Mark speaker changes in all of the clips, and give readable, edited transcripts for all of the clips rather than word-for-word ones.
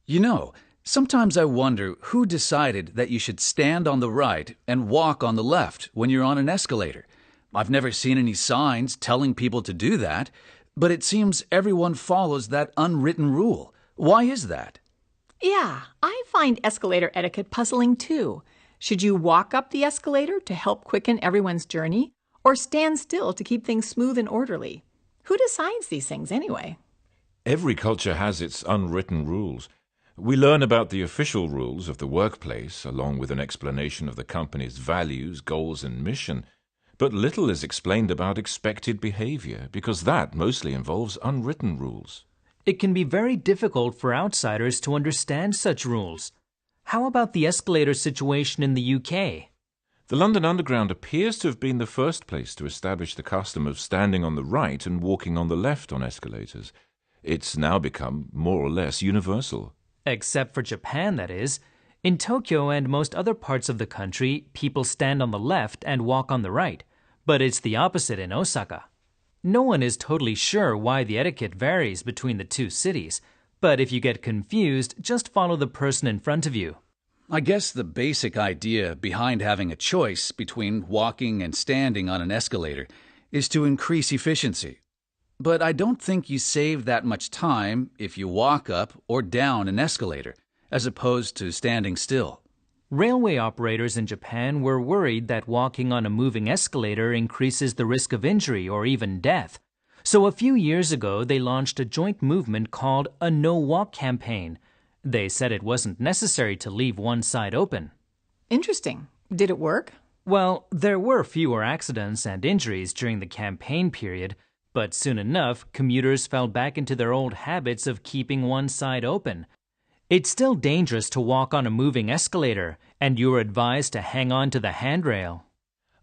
Speaker 1: You know, sometimes I wonder who decided that you should stand on the right and walk on the left when you're on an escalator. I've never seen any signs telling people to do that, but it seems everyone follows that unwritten rule. Why is that?
Speaker 2: Yeah, I find escalator etiquette puzzling too. Should you walk up the escalator to help quicken everyone's journey, or stand still to keep things smooth and orderly? Who decides these things anyway?
Speaker 3: Every culture has its unwritten rules. We learn about the official rules of the workplace, along with an explanation of the company's values, goals, and mission. But little is explained about expected behavior, because that mostly involves unwritten rules.
Speaker 4: It can be very difficult for outsiders to understand such rules. How about the escalator situation in the UK?
Speaker 3: The London Underground appears to have been the first place to establish the custom of standing on the right and walking on the left on escalators. It's now become more or less universal.
Speaker 4: Except for Japan, that is. In Tokyo and most other parts of the country, people stand on the left and walk on the right. But it's the opposite in Osaka. No one is totally sure why the etiquette varies between the two cities, but if you get confused, just follow the person in front of you.
Speaker 1: I guess the basic idea behind having a choice between walking and standing on an escalator is to increase efficiency. But I don't think you save that much time if you walk up or down an escalator, as opposed to standing still.
Speaker 4: Railway operators in Japan were worried that walking on a moving escalator increases the risk of injury or even death. So a few years ago, they launched a joint movement called a no-walk campaign. They said it wasn't necessary to leave one side open.
Speaker 2: Interesting. Did it work?
Speaker 4: Well, there were fewer accidents and injuries during the campaign period, but soon enough, commuters fell back into their old habits of keeping one side open. It's still dangerous to walk on a moving escalator, and you're advised to hang on to the handrail.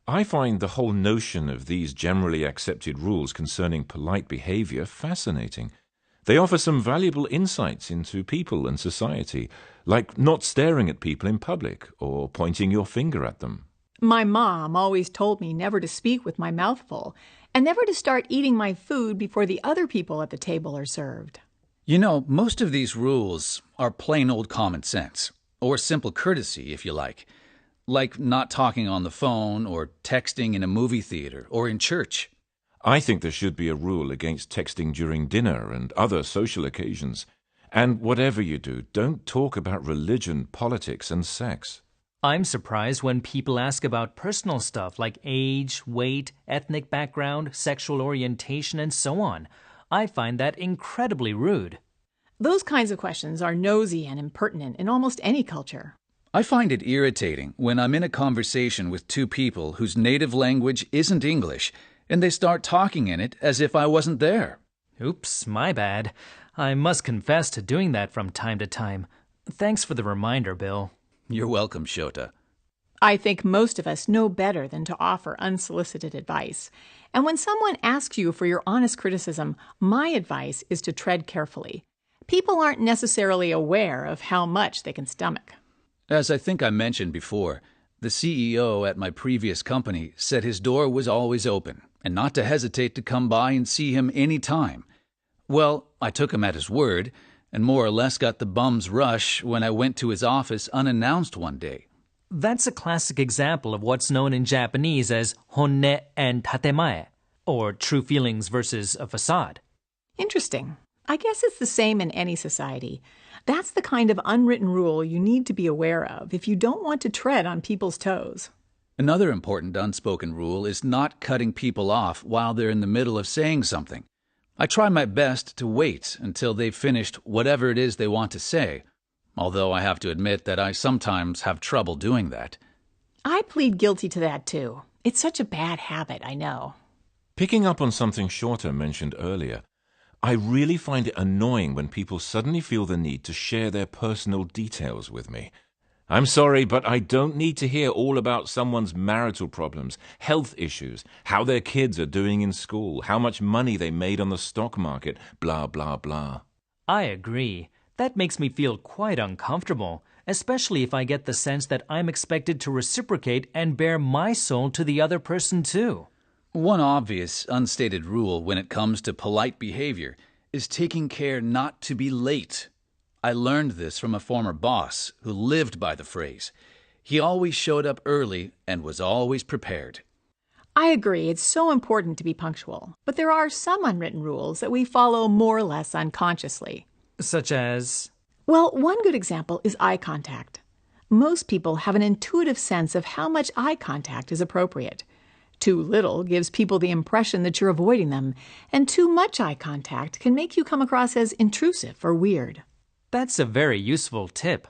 Speaker 3: I find the whole notion of these generally accepted rules concerning polite behavior fascinating. They offer some valuable insights into people and society, like not staring at people in public or pointing your finger at them.
Speaker 2: My mom always told me never to speak with my mouth full, and never to start eating my food before the other people at the table are served.
Speaker 1: You know, most of these rules are plain old common sense, or simple courtesy, if you like not talking on the phone or texting in a movie theater or in church.
Speaker 3: I think there should be a rule against texting during dinner and other social occasions. And whatever you do, don't talk about religion, politics, and sex.
Speaker 4: I'm surprised when people ask about personal stuff like age, weight, ethnic background, sexual orientation, and so on. I find that incredibly rude.
Speaker 2: Those kinds of questions are nosy and impertinent in almost any culture.
Speaker 1: I find it irritating when I'm in a conversation with two people whose native language isn't English, and they start talking in it as if I wasn't there.
Speaker 4: Oops, my bad. I must confess to doing that from time to time. Thanks for the reminder, Bill.
Speaker 1: You're welcome, Shota.
Speaker 2: I think most of us know better than to offer unsolicited advice. And when someone asks you for your honest criticism, my advice is to tread carefully. People aren't necessarily aware of how much they can stomach.
Speaker 1: As I think I mentioned before, the CEO at my previous company said his door was always open and not to hesitate to come by and see him any time. Well, I took him at his word and more or less got the bum's rush when I went to his office unannounced one day.
Speaker 4: That's a classic example of what's known in Japanese as honne and tatemae, or true feelings versus a facade.
Speaker 2: Interesting. I guess it's the same in any society. That's the kind of unwritten rule you need to be aware of if you don't want to tread on people's toes.
Speaker 1: Another important unspoken rule is not cutting people off while they're in the middle of saying something. I try my best to wait until they've finished whatever it is they want to say, although I have to admit that I sometimes have trouble doing that.
Speaker 2: I plead guilty to that too. It's such a bad habit, I know.
Speaker 3: Picking up on something Shorter mentioned earlier, I really find it annoying when people suddenly feel the need to share their personal details with me. I'm sorry, but I don't need to hear all about someone's marital problems, health issues, how their kids are doing in school, how much money they made on the stock market, blah, blah, blah.
Speaker 4: I agree. That makes me feel quite uncomfortable, especially if I get the sense that I'm expected to reciprocate and bare my soul to the other person too.
Speaker 1: One obvious, unstated rule when it comes to polite behavior is taking care not to be late. I learned this from a former boss who lived by the phrase. He always showed up early and was always prepared.
Speaker 2: I agree, it's so important to be punctual, but there are some unwritten rules that we follow more or less unconsciously.
Speaker 4: Such as?
Speaker 2: Well, one good example is eye contact. Most people have an intuitive sense of how much eye contact is appropriate. Too little gives people the impression that you're avoiding them, and too much eye contact can make you come across as intrusive or weird.
Speaker 4: That's a very useful tip.